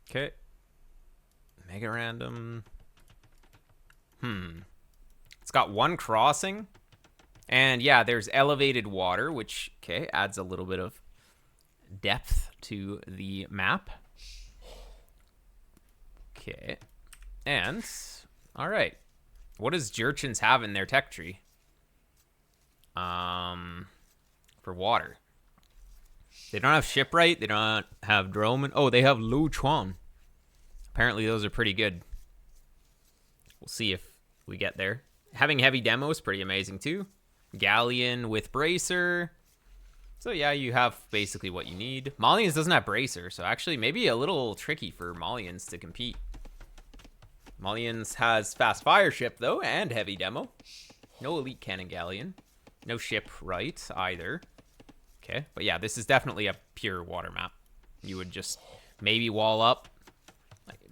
Okay. MegaRandom. It's got one crossing. And yeah, there's elevated water, which, okay, adds a little bit of depth to the map. Okay. And, all right. What does Jurchens have in their tech tree? For water. They don't have shipwright. They don't have drone. Oh, they have Lu Chuan. Apparently, those are pretty good. We'll see if we get there. Having heavy demo is pretty amazing too. Galleon with bracer. So yeah, you have basically what you need. Malians doesn't have bracer, so actually maybe a little tricky for Malians to compete. Malians has fast fire ship though, and heavy demo. No elite cannon galleon. No shipwright either. Okay, but yeah, this is definitely a pure water map. You would just maybe wall up.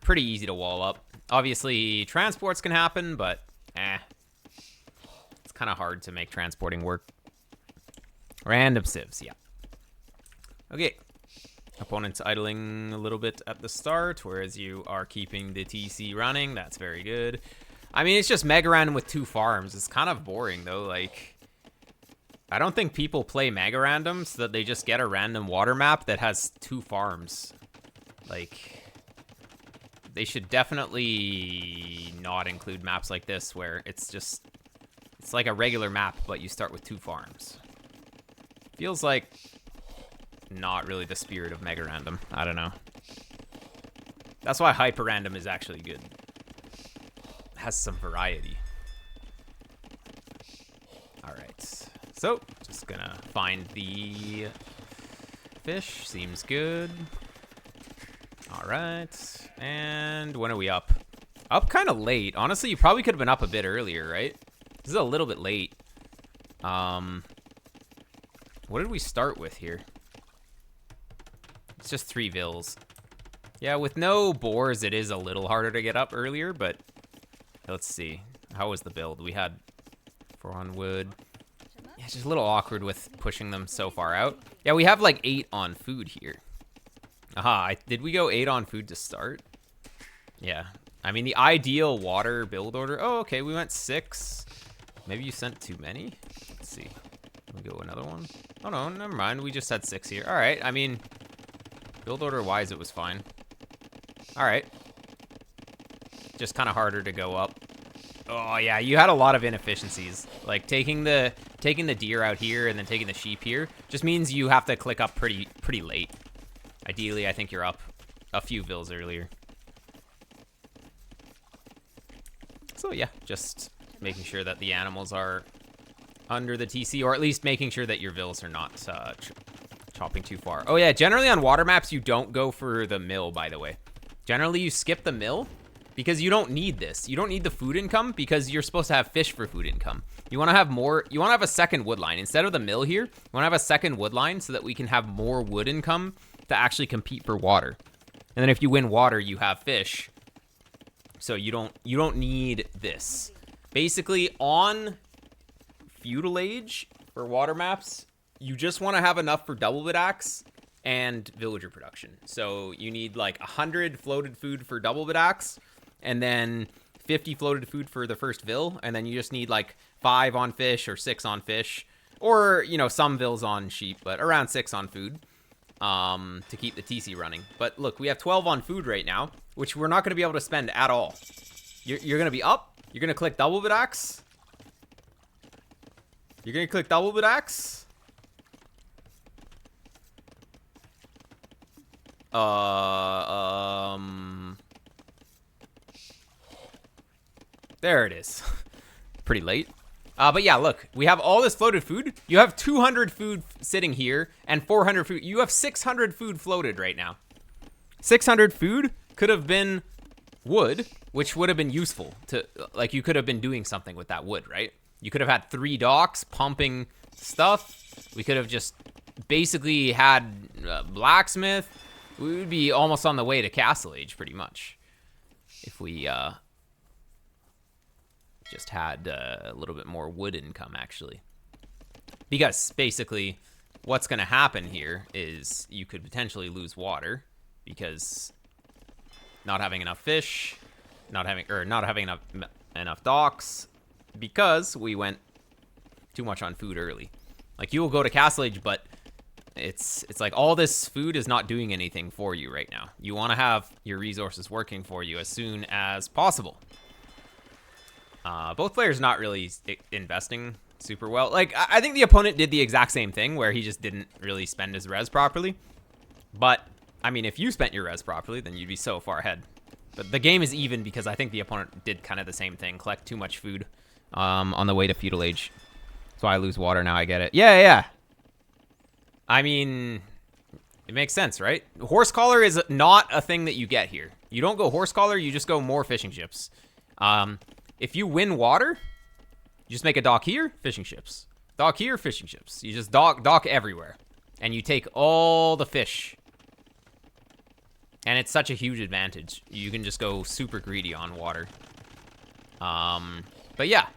Pretty easy to wall up. Obviously, transports can happen, but it's kind of hard to make transporting work. Random civs, yeah. Okay. Opponent's idling a little bit at the start, whereas you are keeping the TC running. That's very good. I mean, it's just MegaRandom with 2 farms. It's kind of boring, though. Like, I don't think people play MegaRandom so that they just get a random water map that has 2 farms. Like, they should definitely not include maps like this where it's like a regular map, but you start with 2 farms. Feels like not really the spirit of MegaRandom. I don't know. That's why HyperRandom is actually good. It has some variety. Alright. So, just gonna find the fish. Seems good. Alright. And when are we up? Up kind of late. Honestly, you probably could have been up a bit earlier, right? This is a little bit late. What did we start with here? It's just 3 vills. Yeah, with no boars, it is a little harder to get up earlier, but let's see. How was the build? We had 4 on wood. Yeah, it's just a little awkward with pushing them so far out. Yeah, we have like 8 on food here. Aha, did we go 8 on food to start? Yeah. I mean, the ideal water build order. Oh, okay, we went 6. Maybe you sent too many? Let's see. Can we go another one? Oh, no, never mind. We just had 6 here. All right, I mean, build order-wise, it was fine. All right. Just kind of harder to go up. Oh, yeah, you had a lot of inefficiencies. Like, taking the deer out here and then taking the sheep here just means you have to click up pretty late. Ideally, I think you're up a few vills earlier. So, yeah, just making sure that the animals are under the TC, or at least making sure that your vills are not chopping too far. Oh, yeah, generally on water maps, you don't go for the mill, by the way. Generally, you skip the mill because you don't need this. You don't need the food income because you're supposed to have fish for food income. You want to have more, you want to have a second wood line. Instead of the mill here, you want to have a second wood line so that we can have more wood income to actually compete for water. And then if you win water, you have fish. So you don't need this. Basically, on Feudal Age for water maps, you just want to have enough for double bit axe and villager production. So you need like 100 floated food for double bit axe, and then 50 floated food for the first vill, and then you just need like 5 on fish or 6 on fish, or, you know, some vills on sheep, but around 6 on food to keep the TC running. But look, we have 12 on food right now, which we're not going to be able to spend at all. You're going to be up. You're going to click double bit axe. You're going to click double bit axe. There it is. Pretty late. But yeah, look, we have all this floated food. You have 200 food sitting here and 400 food. You have 600 food floated right now. 600 food could have been wood, which would have been useful to, like, you could have been doing something with that wood, right? You could have had 3 docks pumping stuff. We could have just basically had blacksmith. We would be almost on the way to Castle Age, pretty much, if we just had a little bit more wood income, actually. Because basically, what's going to happen here is you could potentially lose water, because not having enough fish, not having enough docks, because we went too much on food early. Like, you will go to Castle Age, but it's like all this food is not doing anything for you right now. You want to have your resources working for you as soon as possible. Both players not really investing super well. Like, I think the opponent did the exact same thing where he just didn't really spend his res properly. But, I mean, if you spent your res properly, then you'd be so far ahead. But the game is even because I think the opponent did kind of the same thing. Collect too much food on the way to Feudal Age. That's why I lose water now, I get it. Yeah. I mean, it makes sense, right? Horse collar is not a thing that you get here. You don't go horse collar, you just go more fishing ships. If you win water, you just make a dock here, fishing ships. Dock here, fishing ships. You just dock everywhere. And you take all the fish. And it's such a huge advantage. You can just go super greedy on water. But yeah.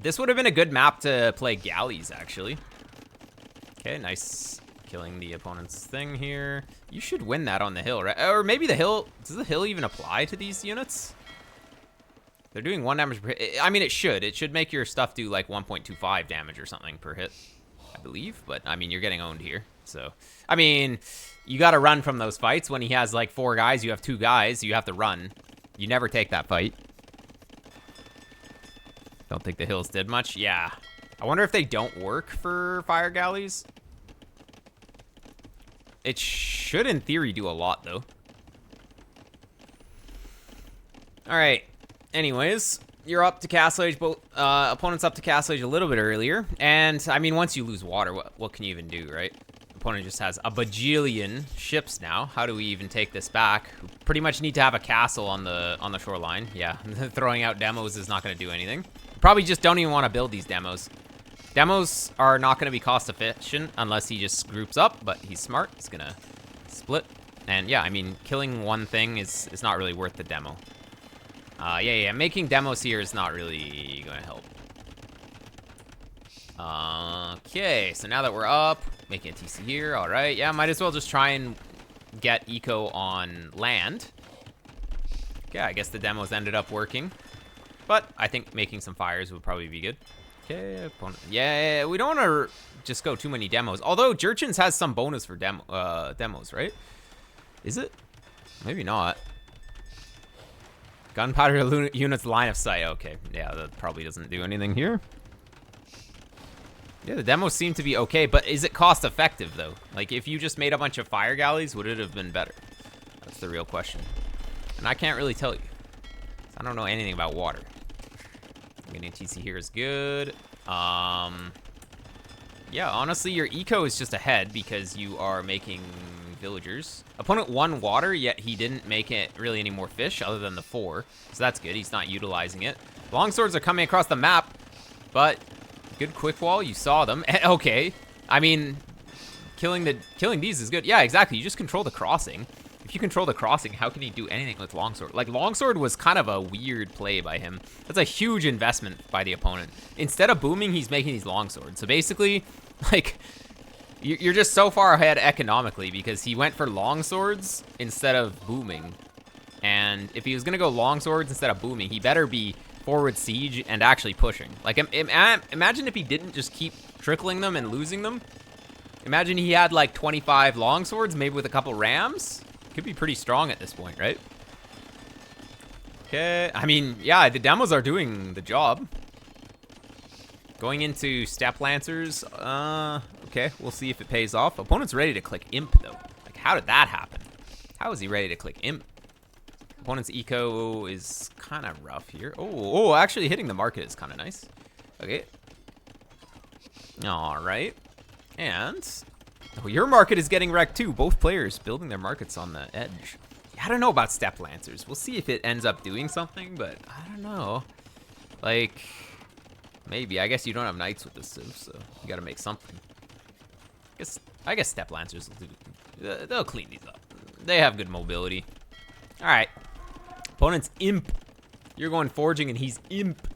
This would have been a good map to play galleys, actually. Okay, nice killing the opponent's thing here. You should win that on the hill, right? Or maybe the hill... Does the hill even apply to these units? They're doing 1 damage per hit. I mean, it should. It should make your stuff do like 1.25 damage or something per hit, I believe. But, I mean, you're getting owned here. So, I mean, you got to run from those fights. When he has like 4 guys, you have 2 guys. You have to run. You never take that fight. Don't think the hills did much. Yeah. I wonder if they don't work for fire galleys. It should, in theory, do a lot, though. All right. Anyways, you're up to Castle Age. Both opponent's up to Castle Age a little bit earlier. And, I mean, once you lose water, what can you even do, right? Opponent just has a bajillion ships now. How do we even take this back? We pretty much need to have a castle on the shoreline. Yeah, throwing out demos is not going to do anything. Probably just don't even want to build these demos. Demos are not going to be cost efficient unless he just groups up, but he's smart. He's going to split. And yeah, I mean, killing one thing is not really worth the demo. Yeah, making demos here is not really going to help. Okay, so now that we're up, making a TC here, all right. Yeah, might as well just try and get eco on land. Okay, I guess the demos ended up working. But I think making some fires would probably be good. Okay, opponent. Yeah, we don't want to just go too many demos. Although Jurchens has some bonus for demos, right? Is it? Maybe not. Gunpowder units line of sight. Okay, yeah, that probably doesn't do anything here. Yeah, the demos seem to be okay, but is it cost effective though? Like, if you just made a bunch of fire galleys, would it have been better? That's the real question. And I can't really tell you. I don't know anything about water. Getting TC here is good. Yeah, honestly, your eco is just ahead because you are making villagers. Opponent won water, yet he didn't make it really any more fish other than the 4. So that's good. He's not utilizing it. Longswords are coming across the map, but good quick wall. You saw them. Okay. I mean, killing these is good. Yeah, exactly. You just control the crossing. If you control the crossing, how can he do anything with Longsword? Like, Longsword was kind of a weird play by him. That's a huge investment by the opponent. Instead of booming, he's making these Longswords. So basically, like, you're just so far ahead economically because he went for Longswords instead of booming. And if he was going to go Longswords instead of booming, he better be forward siege and actually pushing. Like, imagine if he didn't just keep trickling them and losing them. Imagine he had, like, 25 Longswords, maybe with a couple rams. Could be pretty strong at this point, right? Okay, I mean, yeah, the demos are doing the job. Going into Step Lancers, okay, we'll see if it pays off. Opponent's ready to click Imp, though. Like, how did that happen? How is he ready to click Imp? Opponent's eco is kind of rough here. Oh, actually hitting the market is kind of nice. Okay. All right. And... oh, your market is getting wrecked too. Both players building their markets on the edge. Yeah, I don't know about Step Lancers. We'll see if it ends up doing something, but I don't know. Like, maybe. I guess you don't have knights with this Civ, so you gotta make something. I guess Step Lancers will do. They'll clean these up. They have good mobility. All right. Opponent's Imp. You're going forging and he's Imp.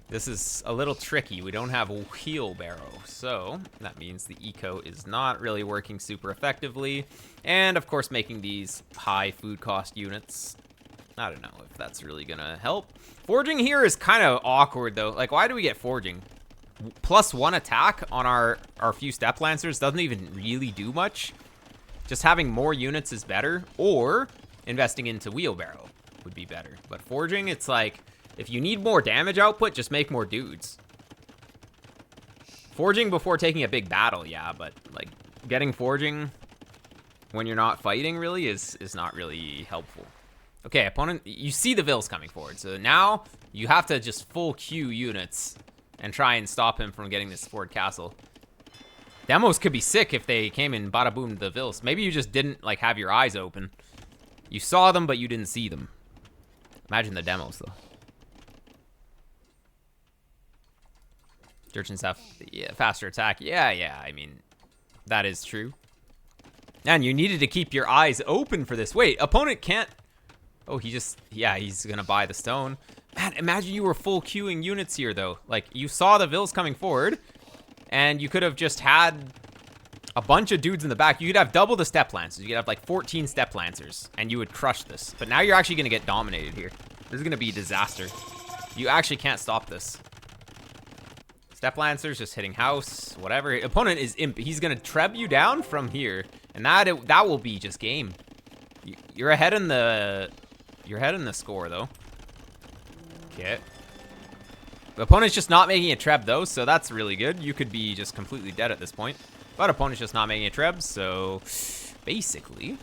This is a little tricky. We don't have a wheelbarrow, so that means the eco is not really working super effectively. And of course, making these high food cost units, I don't know if that's really gonna help. Forging here is kind of awkward though. Like, why do we get forging? +1 attack on our few step lancers doesn't even really do much. Just having more units is better, or investing into wheelbarrow would be better. But forging, it's like, if you need more damage output, just make more dudes. Forging before taking a big battle, yeah, but like getting forging when you're not fighting really is not really helpful. Okay, opponent, you see the Vills coming forward, so now you have to just full queue units and try and stop him from getting this forward castle. Demos could be sick if they came and bada boom the Vills. Maybe you just didn't like have your eyes open. You saw them, but you didn't see them. Imagine the demos though. Jurchens have faster attack. Yeah, I mean, that is true. And you needed to keep your eyes open for this. Wait, opponent can't... Oh, he's gonna buy the stone. Man, imagine you were full queuing units here, though. Like, you saw the Vills coming forward, and you could have just had a bunch of dudes in the back. You could have double the step lancers. You could have, like, 14 step lancers, and you would crush this. But now you're actually gonna get dominated here. This is gonna be a disaster. You actually can't stop this. Step lancers just hitting house, whatever. Opponent is imp. He's gonna treb you down from here, and that will be just game. You're ahead in the score though. Okay. The opponent's just not making a treb though, so that's really good. You could be just completely dead at this point, but opponent's just not making a treb, so basically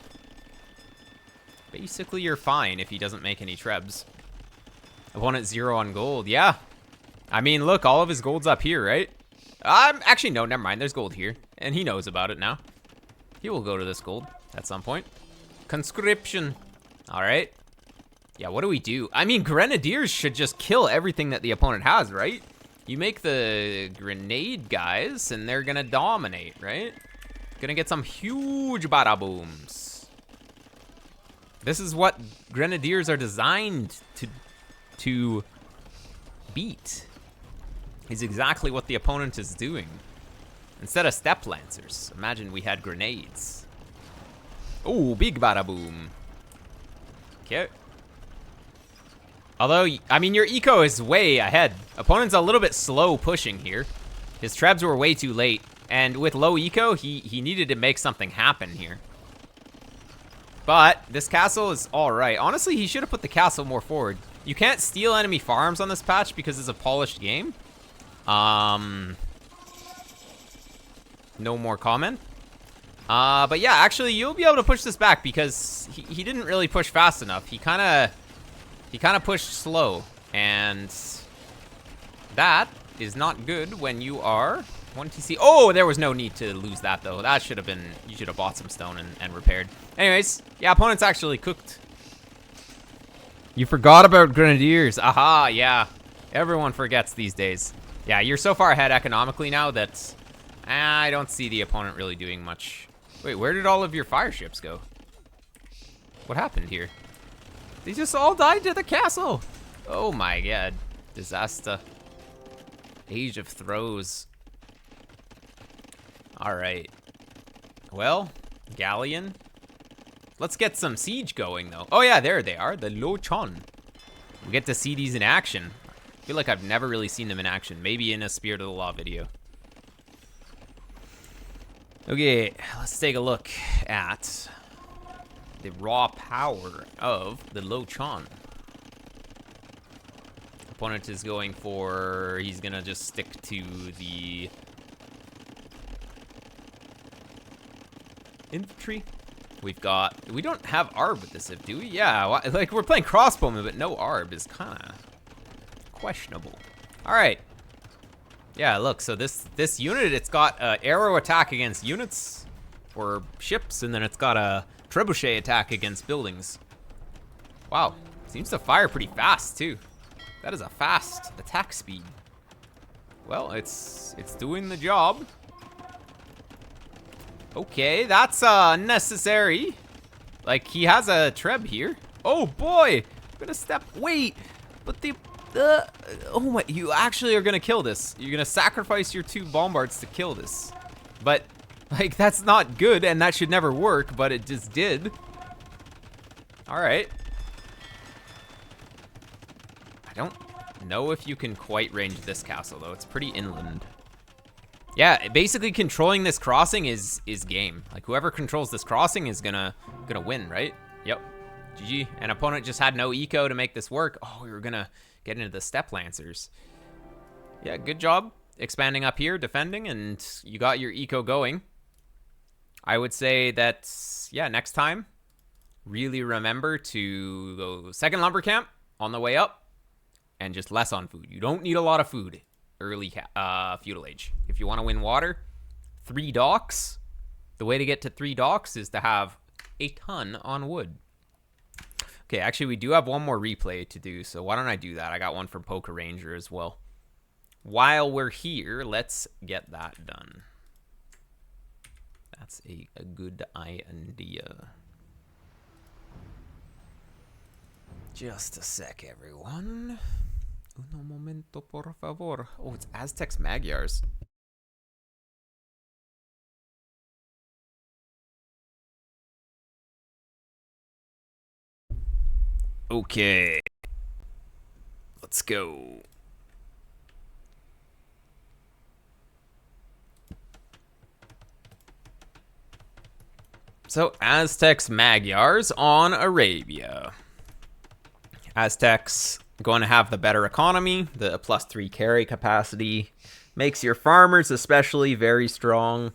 you're fine if he doesn't make any trebs. Opponent 0 on gold. Yeah. I mean, look, all of his gold's up here, right? Actually, no, never mind. There's gold here, and he knows about it now. He will go to this gold at some point. Conscription. All right. Yeah, what do we do? I mean, grenadiers should just kill everything that the opponent has, right? You make the grenade guys, and they're gonna dominate, right? Gonna get some huge bada booms. This is what grenadiers are designed to beat. Is exactly what the opponent is doing. Instead of step lancers, imagine we had grenades. Oh, big bada boom. Okay. Although, I mean, your eco is way ahead. Opponent's a little bit slow pushing here. His trebs were way too late. And with low eco, he needed to make something happen here. But this castle is all right. Honestly, he should have put the castle more forward. You can't steal enemy farms on this patch because it's a polished game. No more comment. But yeah, actually, you'll be able to push this back because he didn't really push fast enough. He kind of pushed slow, and that is not good when you are 1 TC. Oh, there was no need to lose that though. That should have been, you should have bought some stone and repaired. Anyways, yeah, opponent's actually cooked. You forgot about grenadiers. Aha, yeah. Everyone forgets these days. Yeah, you're so far ahead economically now that I don't see the opponent really doing much. Wait, where did all of your fire ships go? What happened here? They just all died to the castle. Oh my god. Disaster. Age of throws. Alright. Well, galleon. Let's get some siege going though. Oh yeah, there they are. The Lochon. We get to see these in action. I feel like I've never really seen them in action. Maybe in a Spirit of the Law video. Okay, let's take a look at the raw power of the Lochon. Opponent is going for... He's gonna just stick to the... infantry. We've got... We don't have ARB with this, do we? Yeah, like we're playing crossbowmen, but no ARB is kind of questionable. All right. Yeah, look, so this unit, it's got arrow attack against units or ships, and then it's got a trebuchet attack against buildings. Wow, seems to fire pretty fast too. That is a fast attack speed. Well, it's doing the job. Okay, that's unnecessary. Like, he has a treb here. Oh boy, I'm gonna step, wait, but the Oh my, you actually are gonna kill this. You're gonna sacrifice your 2 bombards to kill this. But, like, that's not good, and that should never work, but it just did. Alright. I don't know if you can quite range this castle, though. It's pretty inland. Yeah, basically controlling this crossing is game. Like, whoever controls this crossing is gonna win, right? Yep. GG. An opponent just had no eco to make this work. Oh, we were gonna get into the step lancers. Yeah, good job expanding up here, defending, and you got your eco going. I would say that, yeah, next time, really remember to go second lumber camp on the way up and just less on food. You don't need a lot of food early feudal age. If you want to win water, 3 docks. The way to get to 3 docks is to have a ton on wood. Okay, actually, we do have one more replay to do, so why don't I do that? I got one from Poker Ranger as well. While we're here, let's get that done. That's a good idea. Just a sec, everyone. Uno momento, por favor. Oh, it's Aztecs Magyars. Okay. Let's go. So, Aztecs Magyars on Arabia. Aztecs going to have the better economy, the +3 carry capacity. Makes your farmers especially very strong.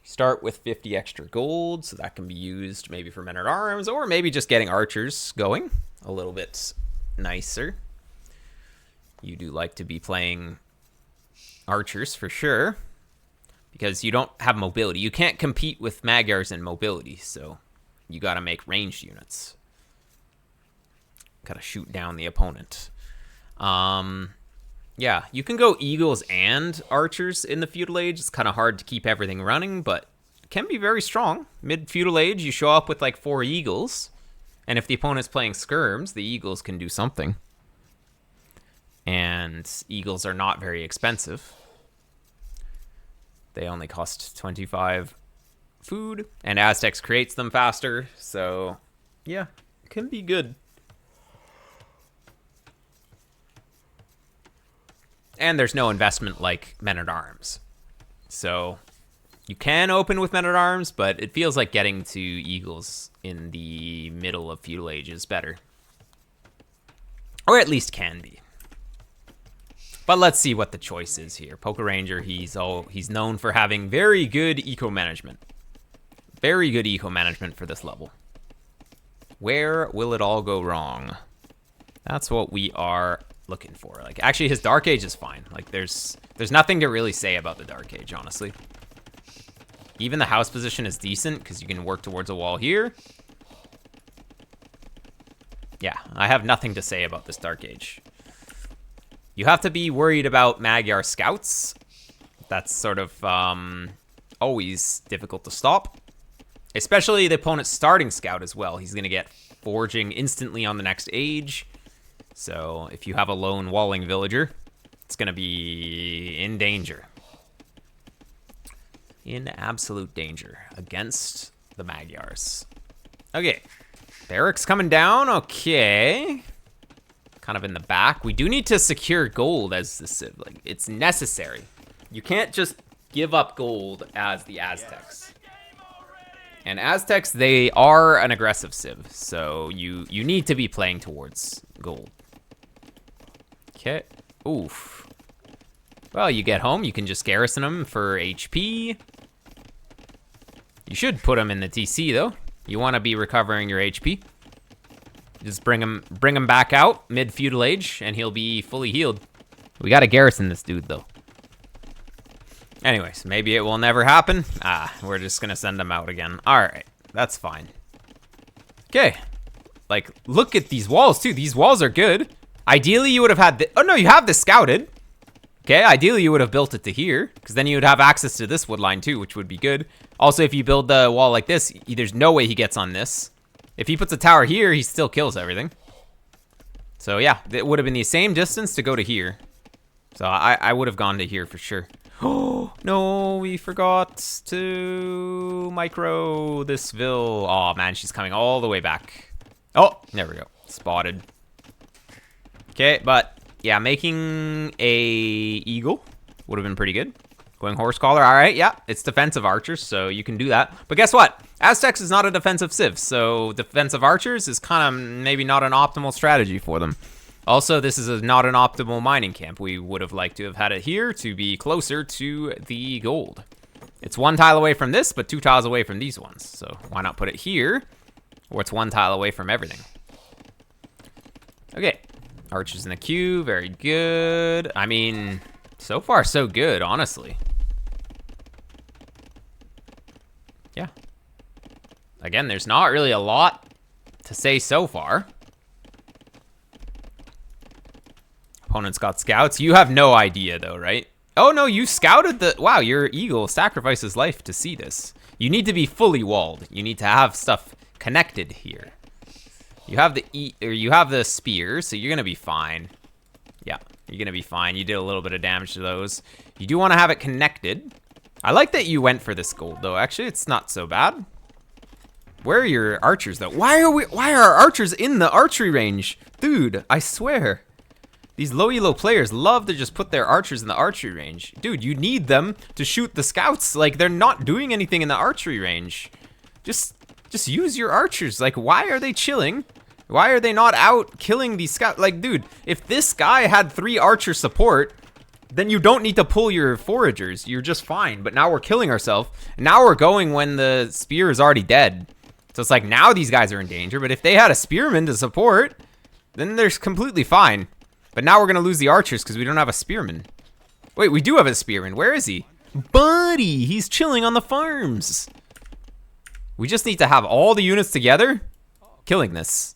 Start with 50 extra gold, so that can be used maybe for men-at-arms, or maybe just getting archers going a little bit nicer. You do like to be playing archers for sure, because you don't have mobility. You can't compete with Magyars in mobility, so you got to make ranged units. Got to shoot down the opponent. Yeah, you can go eagles and archers in the feudal age. It's kind of hard to keep everything running, but it can be very strong. Mid-feudal age, you show up with like 4 eagles, and if the opponent's playing skirms, the eagles can do something. And eagles are not very expensive. They only cost 25 food, and Aztecs creates them faster, so yeah, it can be good. And there's no investment like men-at-arms. So you can open with men-at-arms, but it feels like getting to eagles in the middle of feudal age is better. Or at least can be. But let's see what the choice is here. Poker Ranger, he's known for having very good eco management. Very good eco management for this level. Where will it all go wrong? That's what we are looking for. Like, actually, his Dark Age is fine. Like, there's nothing to really say about the Dark Age, honestly. Even the house position is decent because you can work towards a wall here. Yeah, I have nothing to say about this Dark Age. You have to be worried about Magyar scouts. That's sort of always difficult to stop. Especially the opponent's starting scout as well. He's going to get forging instantly on the next age. So if you have a lone walling villager, it's going to be in danger. In absolute danger against the Magyars. Okay. Barracks coming down. Okay. Kind of in the back. We do need to secure gold as the civ. Like, it's necessary. You can't just give up gold as the Aztecs. And Aztecs, they are an aggressive civ. So you need to be playing towards gold. Okay. Oof. Well, you get home, you can just garrison them for HP. You should put them in the TC, though. You want to be recovering your HP. Just bring him back out, mid-feudal age, and he'll be fully healed. We got to garrison this dude, though. Anyways, maybe it will never happen. We're just going to send him out again. All right, that's fine. Okay. Like, look at these walls, too. These walls are good. Ideally, you would have had oh, no, you have this scouted. Okay, ideally, you would have built it to here, because then you would have access to this wood line, too, which would be good. Also, if you build the wall like this, there's no way he gets on this. If he puts a tower here, he still kills everything. So yeah, it would have been the same distance to go to here. So I would have gone to here for sure. Oh, no, we forgot to micro this Vil. Oh, man, she's coming all the way back. Oh, there we go. Spotted. Okay, but yeah, making a eagle would have been pretty good. Going horse collar, all right, yeah, it's defensive archers, so you can do that. But guess what? Aztecs is not a defensive civ, so defensive archers is kind of maybe not an optimal strategy for them. Also, this is not an optimal mining camp. We would have liked to have had it here to be closer to the gold. It's 1 tile away from this, but 2 tiles away from these ones. So why not put it here, where it's 1 tile away from everything? Okay, archers in the queue, very good. I mean, so far so good, honestly. Yeah. Again, there's not really a lot to say so far. Opponent's got scouts. You have no idea, though, right? Oh, no, you scouted the... Wow, your eagle sacrifices life to see this. You need to be fully walled. You need to have stuff connected here. You have the spear, so you're going to be fine. Yeah, you're going to be fine. You did a little bit of damage to those. You do want to have it connected. I like that you went for this gold, though. Actually, it's not so bad. Where are your archers, though? Why are our archers in the archery range? Dude, I swear. These low elo players love to just put their archers in the archery range. Dude, you need them to shoot the scouts. Like, they're not doing anything in the archery range. Just use your archers. Like, why are they chilling? Why are they not out killing these scouts? Like, dude, if this guy had 3 archer support, then you don't need to pull your foragers. You're just fine. But now we're killing ourselves. Now we're going when the spear is already dead. So it's like, now these guys are in danger. But if they had a spearman to support, then they're completely fine. But now we're going to lose the archers because we don't have a spearman. Wait, we do have a spearman. Where is he? Buddy, he's chilling on the farms. We just need to have all the units together killing this.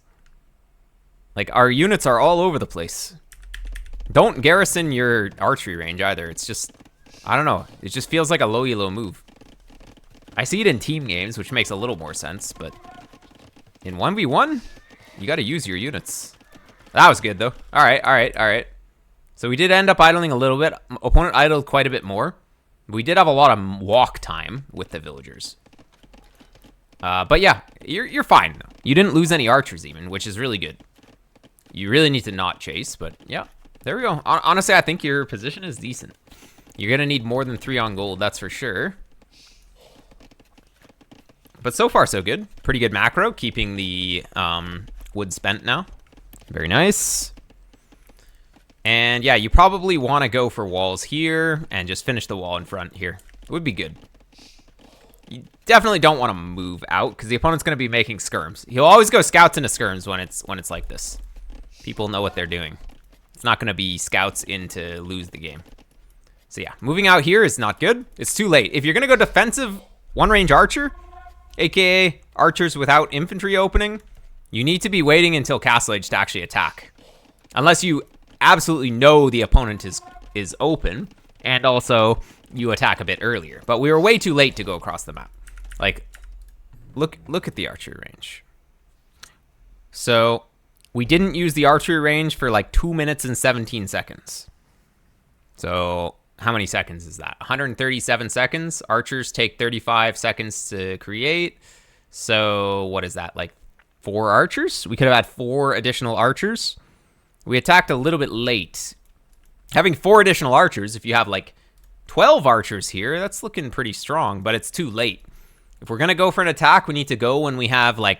Like, our units are all over the place. Don't garrison your archery range either. It's just, I don't know. It just feels like a low elo move. I see it in team games, which makes a little more sense, but in 1v1, you got to use your units. That was good, though. All right. So we did end up idling a little bit. Opponent idled quite a bit more. We did have a lot of walk time with the villagers. But yeah, you're fine. You didn't lose any archers even, which is really good. You really need to not chase, but yeah, there we go. Honestly, I think your position is decent. You're going to need more than 3 on gold, that's for sure. But so far, so good. Pretty good macro, keeping the wood spent now. Very nice. And yeah, you probably want to go for walls here and just finish the wall in front here. It would be good. You definitely don't want to move out because the opponent's going to be making skirms. He'll always go scouts into skirms when it's like this. People know what they're doing. It's not going to be scouts in to lose the game. So yeah, moving out here is not good. It's too late. If you're going to go defensive one-range archer, aka archers without infantry opening, you need to be waiting until Castle Age to actually attack. Unless you absolutely know the opponent is open, and also you attack a bit earlier. But we were way too late to go across the map. Like, look at the archery range. So, we didn't use the archery range for like 2 minutes and 17 seconds. So, how many seconds is that? 137 seconds. Archers take 35 seconds to create. So, what is that, like 4 archers? We could have had 4 additional archers. We attacked a little bit late. Having 4 additional archers, if you have like 12 archers here, that's looking pretty strong, but it's too late. If we're going to go for an attack, we need to go when we have like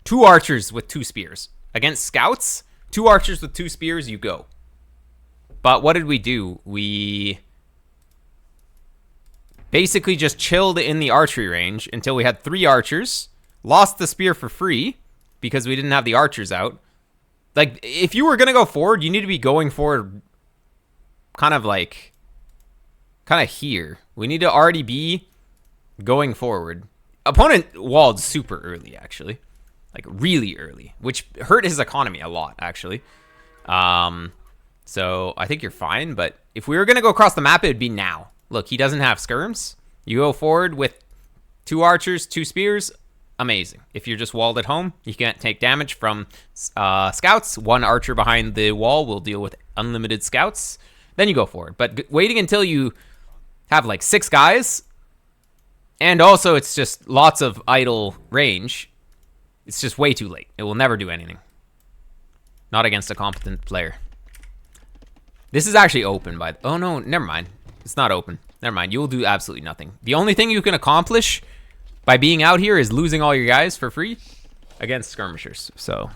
2 archers with 2 spears. Against scouts, 2 archers with 2 spears, you go. But what did we do? We basically just chilled in the archery range until we had 3 archers, lost the spear for free because we didn't have the archers out. Like, if you were going to go forward, you need to be going forward kind of here. We need to already be going forward. Opponent walled super early, actually. Like, really early, which hurt his economy a lot, actually. So I think you're fine, but if we were going to go across the map, it would be now. Look, he doesn't have skirms. You go forward with 2 archers, 2 spears, amazing. If you're just walled at home, you can't take damage from scouts. One archer behind the wall will deal with unlimited scouts. Then you go for it. But waiting until you have like 6 guys, and also it's just lots of idle range, it's just way too late. It will never do anything. Not against a competent player. This is actually open by... Oh, no, never mind. It's not open. Never mind. You will do absolutely nothing. The only thing you can accomplish by being out here is losing all your guys for free against skirmishers. So,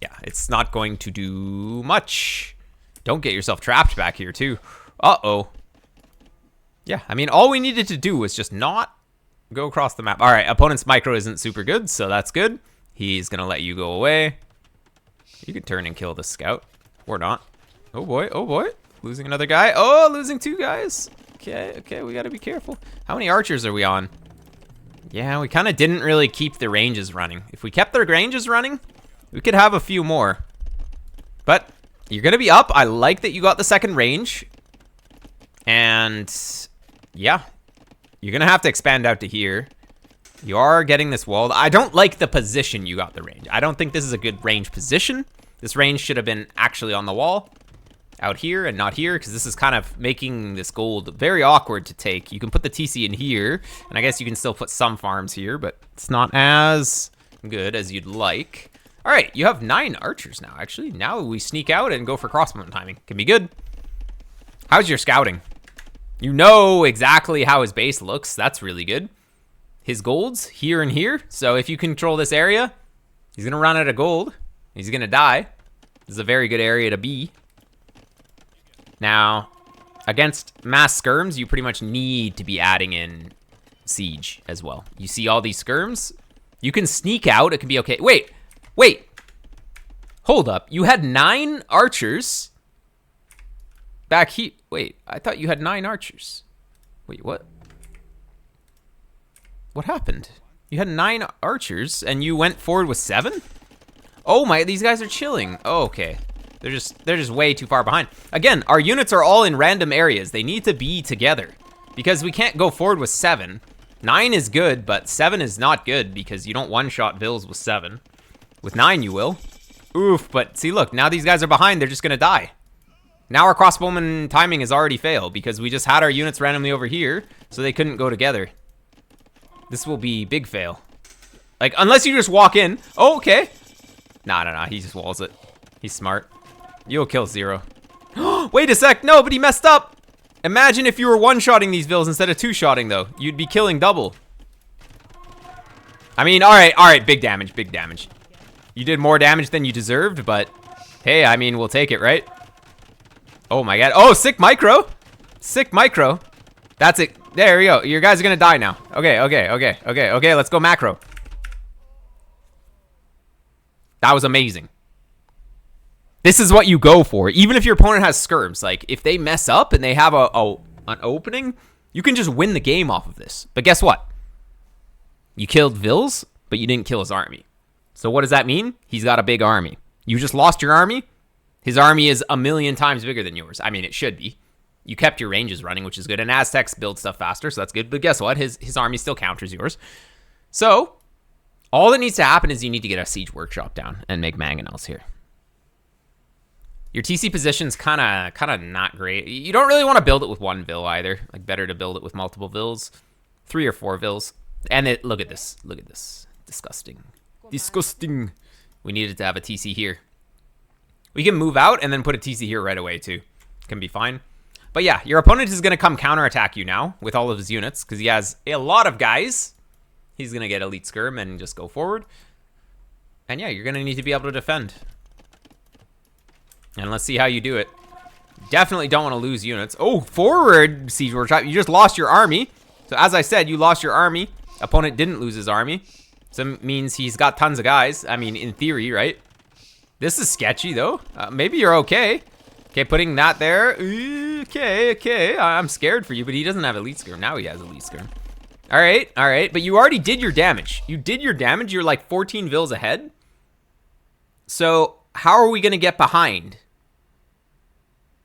yeah, it's not going to do much. Don't get yourself trapped back here, too. Uh-oh. Yeah, I mean, all we needed to do was just not go across the map. All right, opponent's micro isn't super good, so that's good. He's going to let you go away. You could turn and kill the scout. Or not. Oh, boy. Oh, boy. Losing another guy. Oh, losing 2 guys. Okay, okay, we got to be careful. How many archers are we on? Yeah, we kind of didn't really keep the ranges running. If we kept the ranges running, we could have a few more. But you're going to be up. I like that you got the second range. And yeah, you're going to have to expand out to here. You are getting this wall. I don't like the position you got the range. I don't think this is a good range position. This range should have been actually on the wall. Out here and not here, because this is kind of making this gold very awkward to take. You can put the TC in here, and I guess you can still put some farms here, but it's not as good as you'd like. All right, you have 9 archers now, actually. Now we sneak out and go for crossbow timing. Can be good. How's your scouting? You know exactly how his base looks. That's really good. His gold's here and here, so if you control this area, he's going to run out of gold. He's going to die. This is a very good area to be. Now, against mass skirms, you pretty much need to be adding in siege as well. You see all these skirms? You can sneak out. It can be okay. Wait, wait. Hold up. You had 9 archers back here. Wait, I thought you had 9 archers. Wait, what? What happened? You had 9 archers and you went forward with 7? Oh my, these guys are chilling. Oh, okay. They're just way too far behind. Again, our units are all in random areas. They need to be together because we can't go forward with 7. 9 is good, but 7 is not good because you don't one-shot vills with 7. With 9, you will. Oof, but see, look, now these guys are behind. They're just going to die. Now our crossbowman timing has already failed because we just had our units randomly over here, so they couldn't go together. This will be big fail. Like, unless you just walk in. Oh, okay. Nah, he just walls it. He's smart. You'll kill 0. Wait a sec. No, but he messed up. Imagine if you were one-shotting these vills instead of 2-shotting, though. You'd be killing double. I mean, all right. Big damage, big damage. You did more damage than you deserved, but hey, I mean, we'll take it, right? Oh, my God. Oh, sick micro. Sick micro. That's it. There we go. Your guys are going to die now. Okay. Let's go macro. That was amazing. This is what you go for. Even if your opponent has skirms, like if they mess up and they have an opening, you can just win the game off of this. But guess what? You killed Vils, but you didn't kill his army. So what does that mean? He's got a big army. You just lost your army. His army is 1,000,000 times bigger than yours. I mean, it should be. You kept your ranges running, which is good. And Aztecs build stuff faster, so that's good. But guess what? His army still counters yours. So all that needs to happen is you need to get a siege workshop down and make mangonels here. Your TC position's kind of not great. You don't really want to build it with 1 vill either. Like, better to build it with multiple vills. 3 or 4 vills. And look at this. Look at this. Disgusting. Disgusting. We needed to have a TC here. We can move out and then put a TC here right away, too. Can be fine. But yeah, your opponent is going to come counterattack you now with all of his units because he has a lot of guys. He's going to get elite skirm and just go forward. And yeah, you're going to need to be able to defend. And let's see how you do it. Definitely don't want to lose units. Oh, forward siege workshop. You just lost your army. So as I said, you lost your army. Opponent didn't lose his army. So it means he's got tons of guys. I mean, in theory, right? This is sketchy, though. Maybe you're okay. Okay, putting that there. Okay. I'm scared for you, but he doesn't have elite skirm. Now he has elite skirm. All right. But you already did your damage. You did your damage. You're like 14 vills ahead. So how are we going to get behind?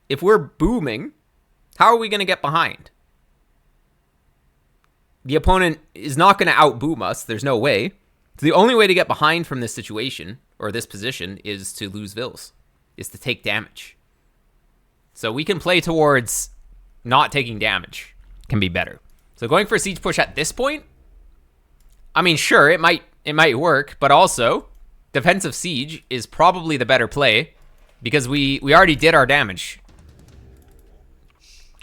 If we're booming, how are we going to get behind? the opponent is not going to out-boom us. There's no way. So the only way to get behind from this situation, or this position, is to lose Vils, is to take damage. So we can play towards not taking damage. Can be better. So going for a siege push at this point, I mean, sure, it might work, but also defensive siege is probably the better play because we already did our damage.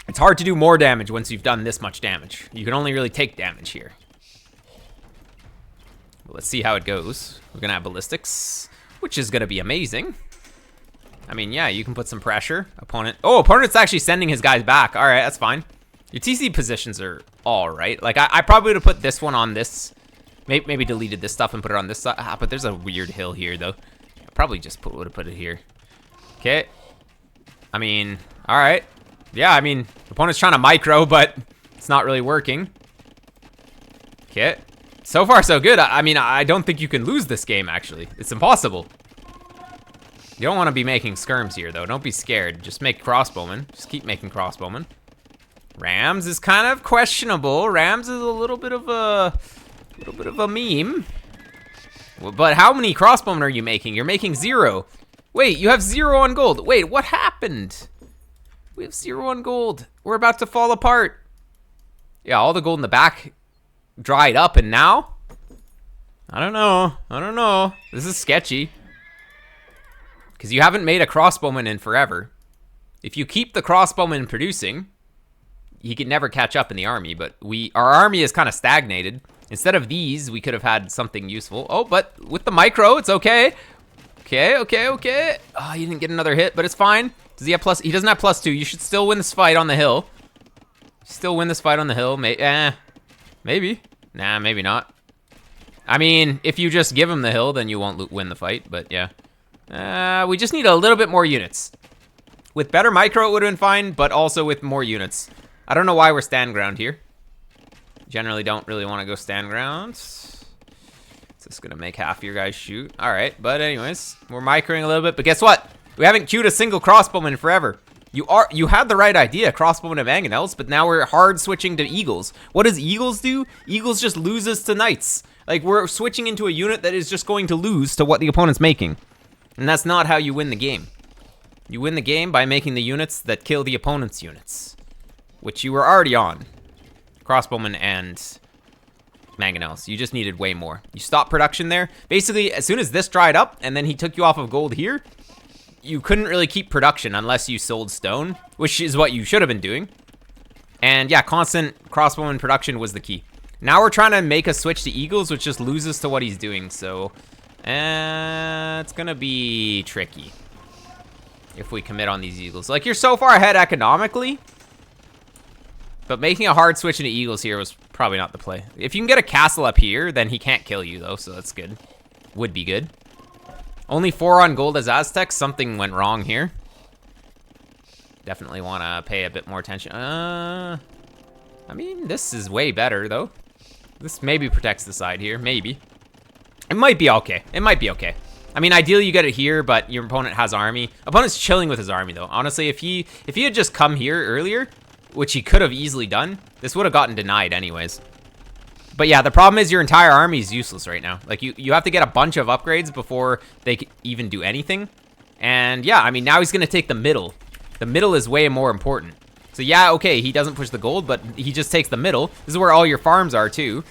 It's hard to do more damage once you've done this much damage. You can only really take damage here. Well, let's see how it goes. We're gonna have ballistics, which is gonna be amazing. I mean, yeah, you can put some pressure. Opponent's actually sending his guys back. All right, that's fine. Your TC positions are all right. Like, I probably would have put this one on this. Maybe deleted this stuff and put it on this side. But there's a weird hill here, though. I probably just would have put it here. Okay. I mean, all right. Yeah, I mean, opponent's trying to micro, but it's not really working. Okay. So far, so good. I mean, I don't think you can lose this game, actually. It's impossible. You don't want to be making skirms here, though. Don't be scared. Just make crossbowmen. Just keep making crossbowmen. Rams is kind of questionable. Rams is a little bit of a meme. But how many crossbowmen are you making? You're making 0. Wait, you have 0 on gold. Wait, what happened? We have 0 on gold. We're about to fall apart. Yeah, all the gold in the back dried up, and now? I don't know. This is sketchy. Because you haven't made a crossbowman in forever. If you keep the crossbowman producing, he could never catch up in the army, but our army is kind of stagnated. Instead of these, we could have had something useful. Oh, but with the micro, it's okay. Okay. Oh, he didn't get another hit, but it's fine. Does he have plus? He doesn't have +2. You should still win this fight on the hill. Maybe. Nah, maybe not. I mean, if you just give him the hill, then you won't win the fight, but yeah. We just need a little bit more units. With better micro, it would have been fine, but also with more units. I don't know why we're stand ground here. Generally don't really want to go stand ground. It's just gonna make half your guys shoot. All right, but anyways, we're microing a little bit, but guess what? We haven't queued a single crossbowman in forever. You had the right idea, crossbowman and mangonels, but now we're hard switching to eagles. What does eagles do? Eagles just loses to knights. Like, we're switching into a unit that is just going to lose to what the opponent's making. And that's not how you win the game. You win the game by making the units that kill the opponent's units, which you were already on. Crossbowmen and mangonels. You just needed way more. You stopped production there. Basically, as soon as this dried up, and then he took you off of gold here, you couldn't really keep production unless you sold stone, which is what you should have been doing. And yeah, constant crossbowman production was the key. Now we're trying to make a switch to eagles, which just loses to what he's doing, so it's gonna be tricky if we commit on these eagles. Like, you're so far ahead economically, but making a hard switch into eagles here was probably not the play. If you can get a castle up here, then he can't kill you, though, so that's good. Would be good. Only 4 on gold as Aztecs. Something went wrong here. Definitely want to pay a bit more attention. I mean, this is way better, though. This maybe protects the side here. Maybe. It might be okay. It might be okay. I mean, ideally you get it here, but your opponent has army. Opponent's chilling with his army, though. Honestly, if he had just come here earlier, which he could have easily done, this would have gotten denied anyways. But yeah, the problem is your entire army is useless right now. Like, you have to get a bunch of upgrades before they can even do anything. And yeah, I mean, now he's going to take the middle. The middle is way more important. So yeah, okay, he doesn't push the gold, but he just takes the middle. This is where all your farms are, too.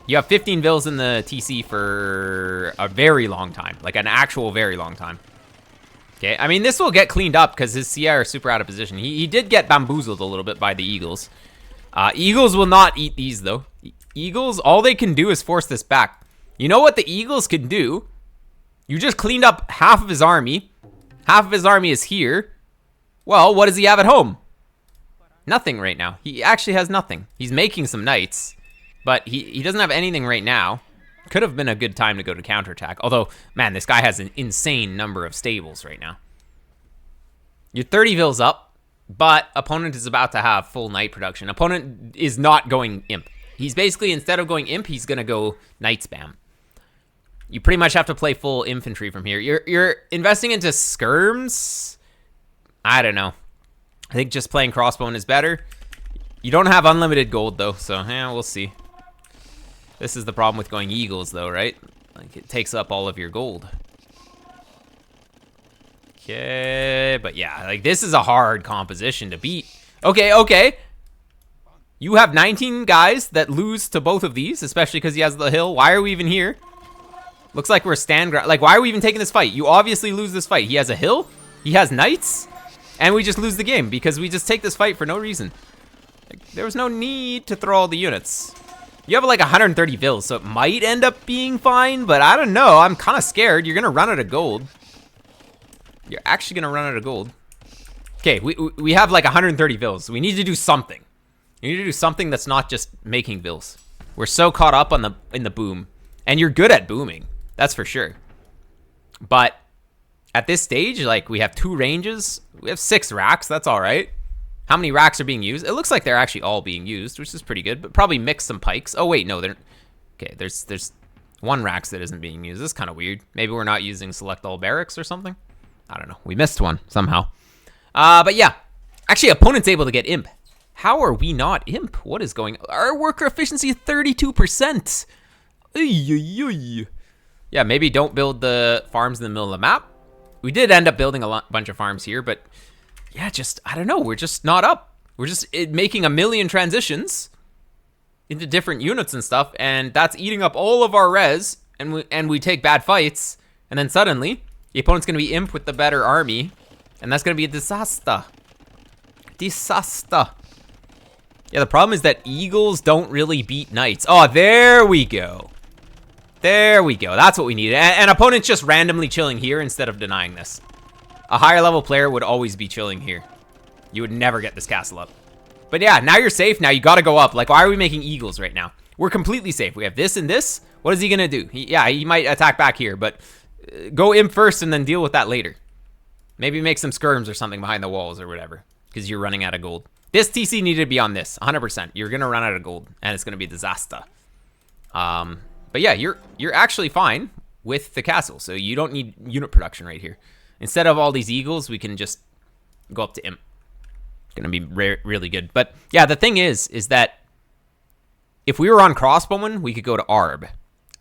You have 15 vills in the TC for a very long time. Like, an actual very long time. Okay, I mean, this will get cleaned up because his CI are super out of position. He did get bamboozled a little bit by the eagles. Eagles will not eat these, though. Eagles, all they can do is force this back. You know what the eagles can do? You just cleaned up half of his army. Half of his army is here. Well, what does he have at home? Nothing right now. He actually has nothing. He's making some knights, but he doesn't have anything right now. Could have been a good time to go to counterattack. Although, man, this guy has an insane number of stables right now. You're 30 vills up, but opponent is about to have full knight production. Opponent is not going imp. He's basically, instead of going imp, he's gonna go knight spam. You pretty much have to play full infantry from here. You're investing into skirms. I don't know. I think just playing crossbowman is better. You don't have unlimited gold, though, so, yeah, we'll see. This is the problem with going Eagles, though, right? Like, it takes up all of your gold. Okay, but yeah, like, this is a hard composition to beat. Okay, okay. You have 19 guys that lose to both of these, especially because he has the hill. Why are we even here? Looks like we're stand ground. Like, why are we even taking this fight? You obviously lose this fight. He has a hill, he has knights, and we just lose the game because we just take this fight for no reason. Like, there was no need to throw all the units. You have like 130 vills, so it might end up being fine, but I don't know. I'm kind of scared. You're gonna run out of gold. You're actually gonna run out of gold. Okay, we have like 130 vills. We need to do something. You need to do something that's not just making vills. We're so caught up on in the boom, and you're good at booming. That's for sure. But at this stage, like, we have 2 ranges. We have 6 racks. That's all right. How many racks are being used? It looks like they're actually all being used, which is pretty good. But probably mix some pikes. Oh wait, no, they're okay. There's 1 racks that isn't being used. This is kind of weird. Maybe we're not using select all barracks or something. I don't know. We missed one somehow. But yeah, actually, opponent's able to get imp. How are we not imp? What is going on? Our worker efficiency is 32%. Yeah, maybe don't build the farms in the middle of the map. We did end up building a bunch of farms here, but yeah, just, I don't know. We're just not up. We're just making a million transitions into different units and stuff, and that's eating up all of our res, and we take bad fights, and then suddenly, the opponent's going to be imp with the better army, and that's going to be a disaster. Disaster. Yeah, the problem is that eagles don't really beat knights. Oh, there we go. There we go. That's what we needed. And opponent's just randomly chilling here instead of denying this. A higher level player would always be chilling here. You would never get this castle up. But yeah, now you're safe. Now you got to go up. Like, why are we making eagles right now? We're completely safe. We have this and this. What is he going to do? He might attack back here, but go imp first and then deal with that later. Maybe make some skirms or something behind the walls or whatever, because you're running out of gold. This TC needed to be on this, 100%. You're going to run out of gold, and it's going to be a disaster. But yeah, you're actually fine with the castle, so you don't need unit production right here. Instead of all these eagles, we can just go up to imp. It's going to be really good. But yeah, the thing is that if we were on crossbowman, we could go to Arb.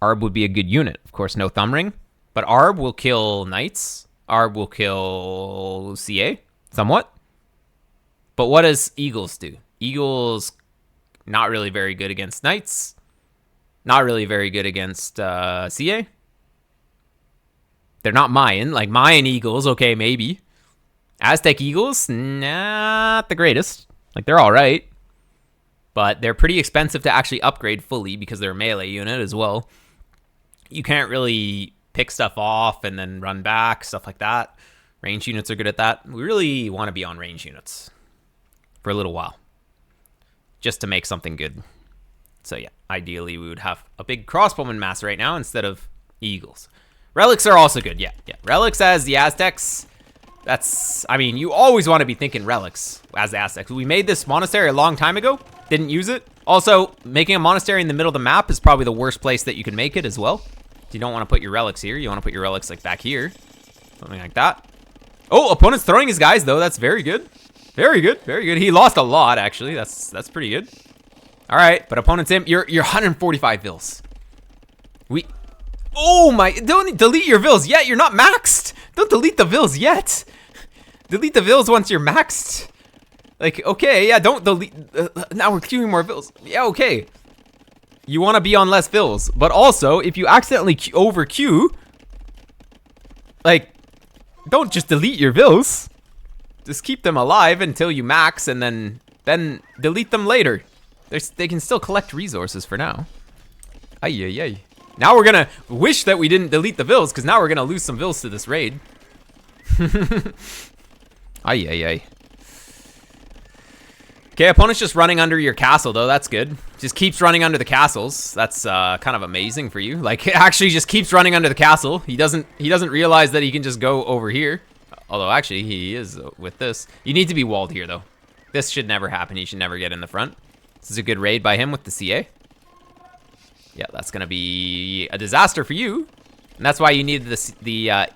Arb would be a good unit. Of course, no thumb ring, but Arb will kill knights. Arb will kill CA somewhat. But what does eagles do? Eagles, not really very good against knights. Not really very good against CA. They're not Mayan. Like, Mayan eagles, okay, maybe. Aztec eagles, not the greatest. Like, they're all right. But they're pretty expensive to actually upgrade fully because they're a melee unit as well. You can't really pick stuff off and then run back, stuff like that. Range units are good at that. We really want to be on range units for a little while, just to make something good. So yeah, ideally we would have a big crossbowman mass right now instead of eagles. Relics are also good, yeah. Relics as the Aztecs, that's, I mean, you always want to be thinking relics as the Aztecs. We made this monastery a long time ago, didn't use it. Also, making a monastery in the middle of the map is probably the worst place that you can make it as well. You don't want to put your relics here, you want to put your relics like back here. Something like that. Oh, opponent's throwing his guys though, that's very good. Very good, very good. He lost a lot, actually. That's pretty good. All right, but opponent's imp. You're 145 vills. Oh my! Don't delete your vills yet. You're not maxed. Don't delete the vills yet. Delete the vills once you're maxed. Like, okay, yeah. Don't delete. Now we're queuing more vills. Yeah, okay. You want to be on less vills, but also if you accidentally over queue, like, don't just delete your vills. Just keep them alive until you max, and then delete them later. They can still collect resources for now. Ay. Now we're gonna wish that we didn't delete the vills, because now we're gonna lose some vills to this raid. Ay. Okay, opponent's just running under your castle though. That's good. Just keeps running under the castles. That's kind of amazing for you. Like, actually just keeps running under the castle. He doesn't realize that he can just go over here. Although actually he is with this. You need to be walled here though. This should never happen. He should never get in the front. This is a good raid by him with the CA. Yeah, that's gonna be a disaster for you. And that's why you needed the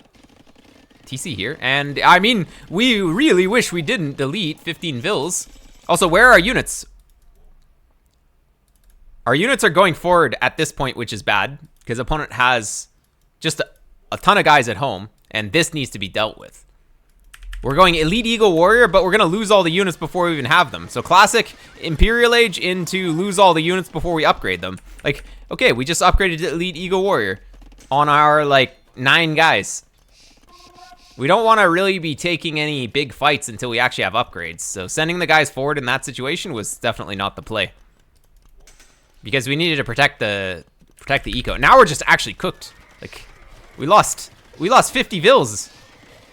TC here. And I mean, we really wish we didn't delete 15 vills. Also, where are our units? Our units are going forward at this point, which is bad, because opponent has just a ton of guys at home, and this needs to be dealt with. We're going Elite Eagle Warrior, but we're going to lose all the units before we even have them. So classic Imperial Age into lose all the units before we upgrade them. Like, okay, we just upgraded to Elite Eagle Warrior on our, like, 9 guys. We don't want to really be taking any big fights until we actually have upgrades. So sending the guys forward in that situation was definitely not the play. Because we needed to protect the eco. Now we're just actually cooked. Like, we lost 50 vills.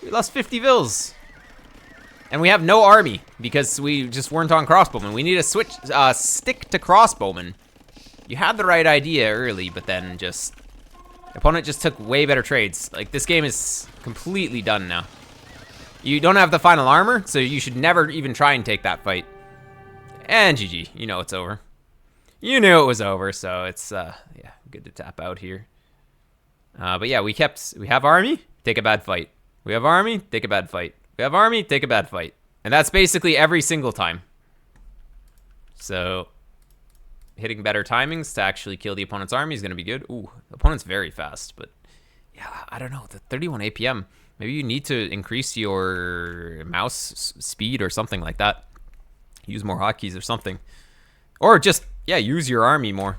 We lost 50 vills. And we have no army because we just weren't on crossbowmen. We need to switch, stick to crossbowmen. You had the right idea early, but then just, opponent just took way better trades. Like, this game is completely done now. You don't have the final armor, so you should never even try and take that fight. And GG, you know it's over. You knew it was over, so it's, yeah, good to tap out here. But yeah, we have army, take a bad fight. We have army, take a bad fight. We have army, take a bad fight. And that's basically every single time. So, hitting better timings to actually kill the opponent's army is going to be good. Ooh, the opponent's very fast, but yeah, I don't know. The 31 APM, maybe you need to increase your mouse speed or something like that. Use more hotkeys or something. Or just, yeah, use your army more.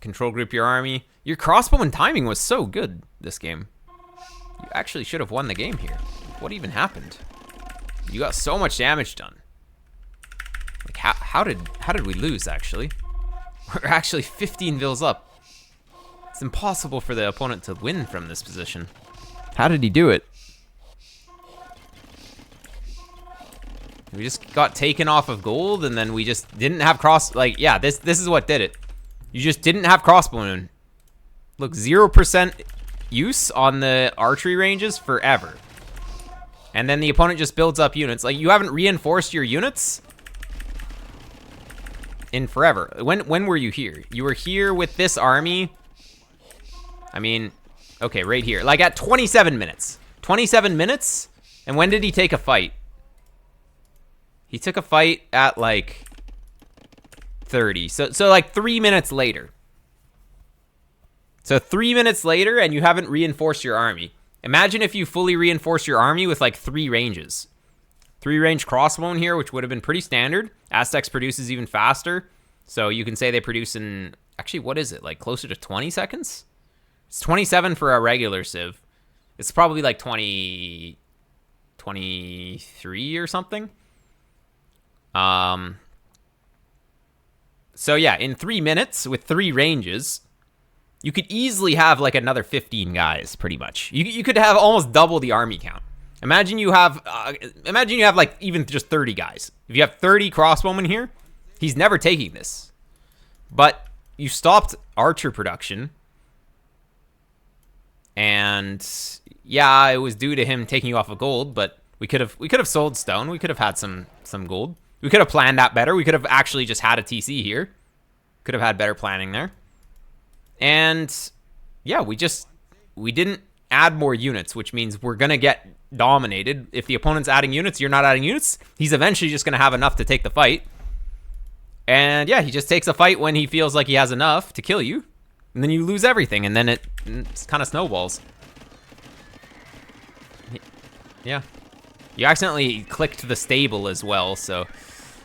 Control group your army. Your crossbowman timing was so good this game. You actually should have won the game here. What even happened? You got so much damage done. Like, how did we lose, actually? We're actually 15 vills up. It's impossible for the opponent to win from this position. How did he do it? We just got taken off of gold, and then we just didn't have like, yeah, this is what did it. You just didn't have crossbowmen. Look, 0% use on the archery ranges forever. And then the opponent just builds up units. Like, you haven't reinforced your units in forever. When were you here? You were here with this army. I mean, okay, right here. Like, at 27 minutes. 27 minutes? And when did he take a fight? He took a fight at, like, 30. So like, 3 minutes later. So 3 minutes later, and you haven't reinforced your army. Imagine if you fully reinforced your army with, like, 3 ranges. 3-range crossbowman here, which would have been pretty standard. Aztecs produces even faster. So you can say they produce in... Actually, what is it? Like, closer to 20 seconds? It's 27 for a regular civ. It's probably, like, 23 or something. So, yeah, in 3 minutes, with 3 ranges... You could easily have, like, another 15 guys, pretty much. You could have almost double the army count. Imagine you have, like, even just 30 guys. If you have 30 crossbowmen here, he's never taking this. But you stopped archer production. And, yeah, it was due to him taking you off of gold, but we could have sold stone. We could have had some gold. We could have planned that better. We could have actually just had a TC here. Could have had better planning there. And yeah, we didn't add more units, which means we're going to get dominated. If the opponent's adding units, you're not adding units, he's eventually just going to have enough to take the fight. And yeah, he just takes a fight when he feels like he has enough to kill you. And then you lose everything, and then it kind of snowballs. Yeah. You accidentally clicked the stable as well, so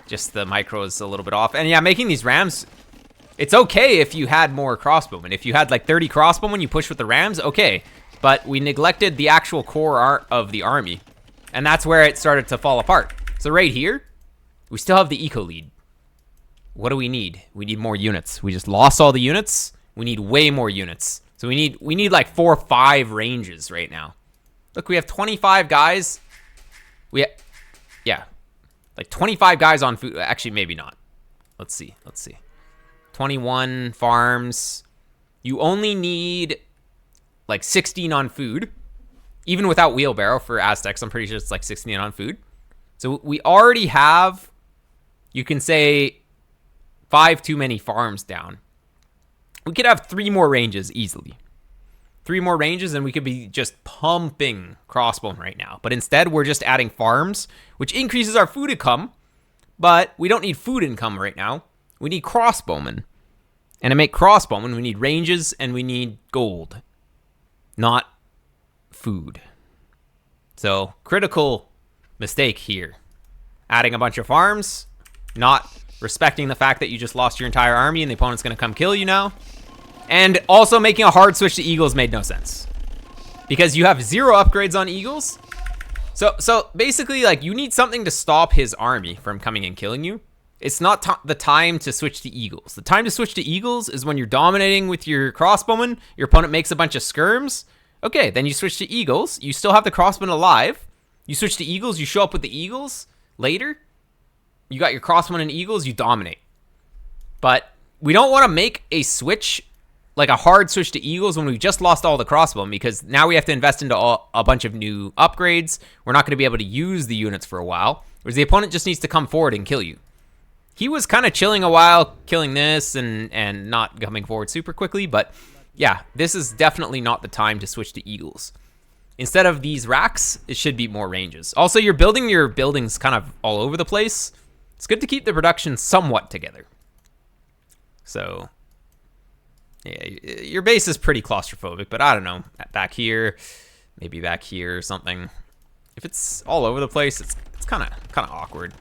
just the micro is a little bit off. And yeah, making these rams... It's okay if you had more crossbowmen. If you had like 30 crossbowmen, you push with the rams, okay. But we neglected the actual core of the army. And that's where it started to fall apart. So right here, we still have the eco lead. What do we need? We need more units. We just lost all the units. We need way more units. So we need like 4 or 5 ranges right now. Look, we have 25 guys. Yeah, like 25 guys on food. Actually, maybe not. Let's see. 21 farms. You only need like 16 on food. Even without wheelbarrow for Aztecs, I'm pretty sure it's like 16 on food. So we already have, you can say, 5 too many farms down. We could have 3 more ranges easily. 3 more ranges and we could be just pumping crossbowmen right now. But instead, we're just adding farms, which increases our food income. But we don't need food income right now. We need crossbowmen. And to make crossbowmen, we need ranges and we need gold, not food. So, critical mistake here. Adding a bunch of farms, not respecting the fact that you just lost your entire army and the opponent's going to come kill you now. And also making a hard switch to Eagles made no sense. Because you have 0 upgrades on Eagles. So basically, like, you need something to stop his army from coming and killing you. It's not the time to switch to Eagles. The time to switch to Eagles is when you're dominating with your crossbowman, your opponent makes a bunch of skirms. Okay, then you switch to Eagles. You still have the crossbowman alive. You switch to Eagles, you show up with the Eagles later. You got your crossbowman and Eagles, you dominate. But we don't want to make a switch, like a hard switch to Eagles, when we just lost all the crossbowmen, because now we have to invest into a bunch of new upgrades. We're not going to be able to use the units for a while, whereas the opponent just needs to come forward and kill you. He was kind of chilling a while, killing this and not coming forward super quickly, but yeah, this is definitely not the time to switch to Eagles. Instead of these racks, it should be more ranges. Also, you're building your buildings kind of all over the place. It's good to keep the production somewhat together. So, yeah, your base is pretty claustrophobic, but I don't know. Back here, maybe back here or something. If it's all over the place, it's kind of awkward.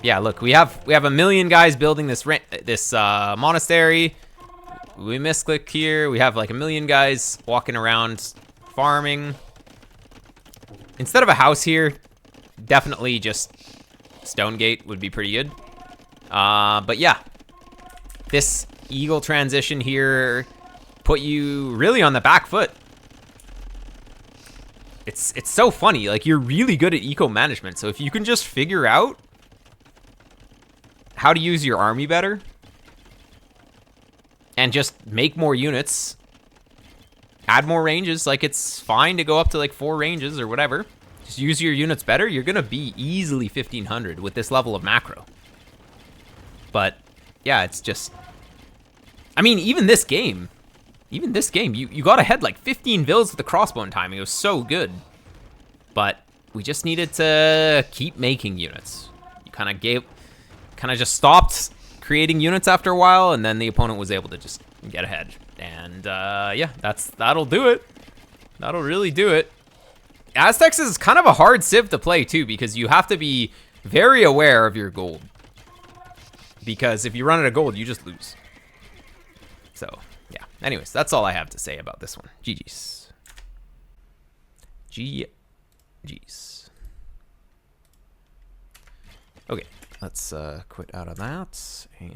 Yeah, look, we have a million guys building this monastery. We misclick here. We have like a million guys walking around farming. Instead of a house here, definitely just stone gate would be pretty good. But yeah, this eagle transition here put you really on the back foot. It's so funny. Like, you're really good at eco management. So if you can just figure out how to use your army better and just make more units, add more ranges, like, it's fine to go up to like 4 ranges or whatever. Just use your units better. You're gonna be easily 1500 with this level of macro. But yeah, it's just, I mean, even this game, you got ahead like 15 vills with the crossbone timing. It was so good. But we just needed to keep making units. You kind of just stopped creating units after a while, and then the opponent was able to just get ahead. And yeah, that'll do it. That'll really do it. Aztecs is kind of a hard civ to play too, because you have to be very aware of your gold. Because if you run out of gold, you just lose. So yeah, anyways, that's all I have to say about this one. GG's. GG's. Okay, let's quit out of that.